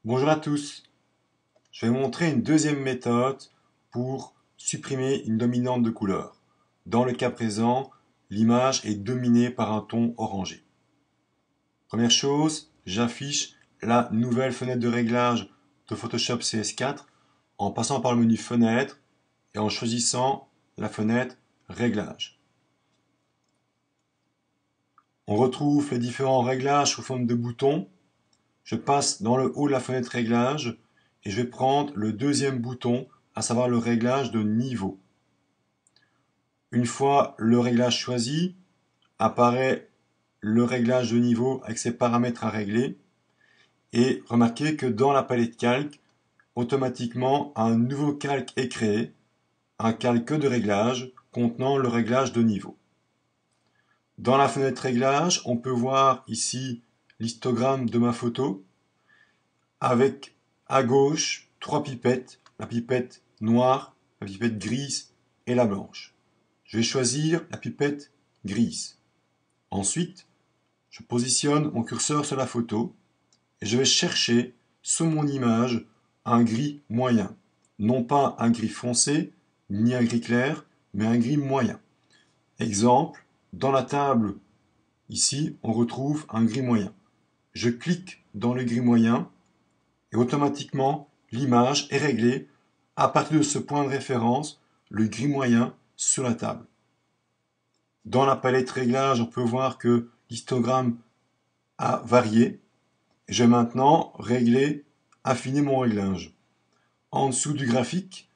Bonjour à tous, je vais vous montrer une deuxième méthode pour supprimer une dominante de couleur. Dans le cas présent, l'image est dominée par un ton orangé. Première chose, j'affiche la nouvelle fenêtre de réglage de Photoshop CS4 en passant par le menu Fenêtre et en choisissant la fenêtre Réglages. On retrouve les différents réglages sous forme de boutons. Je passe dans le haut de la fenêtre réglage et je vais prendre le deuxième bouton, à savoir le réglage de niveau. Une fois le réglage choisi, apparaît le réglage de niveau avec ses paramètres à régler. Et remarquez que dans la palette calque, automatiquement un nouveau calque est créé, un calque de réglage contenant le réglage de niveau. Dans la fenêtre réglage, on peut voir ici l'histogramme de ma photo avec à gauche trois pipettes, la pipette noire, la pipette grise et la blanche. Je vais choisir la pipette grise. Ensuite, je positionne mon curseur sur la photo et je vais chercher sur mon image un gris moyen. Non pas un gris foncé, ni un gris clair, mais un gris moyen. Exemple, dans la table, ici, on retrouve un gris moyen. Je clique dans le gris moyen et automatiquement, l'image est réglée à partir de ce point de référence, le gris moyen sur la table. Dans la palette réglage, on peut voir que l'histogramme a varié. Je vais maintenant affiner mon réglage. En dessous du graphique,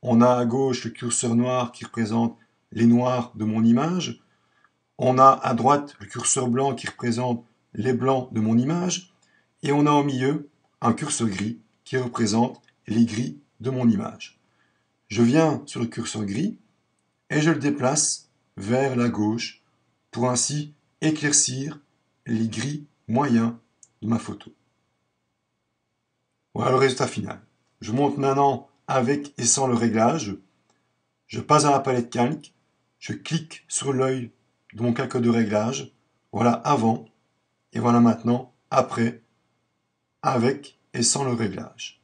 on a à gauche le curseur noir qui représente les noirs de mon image. On a à droite le curseur blanc qui représente les blancs de mon image. Et on a au milieu un curseur gris qui représente les gris de mon image. Je viens sur le curseur gris et je le déplace vers la gauche pour ainsi éclaircir les gris moyens de ma photo. Voilà le résultat final. Je monte maintenant avec et sans le réglage. Je passe à la palette calque. Je clique sur l'œil de mon calque de réglage. Voilà avant et voilà maintenant après, avec et sans le réglage.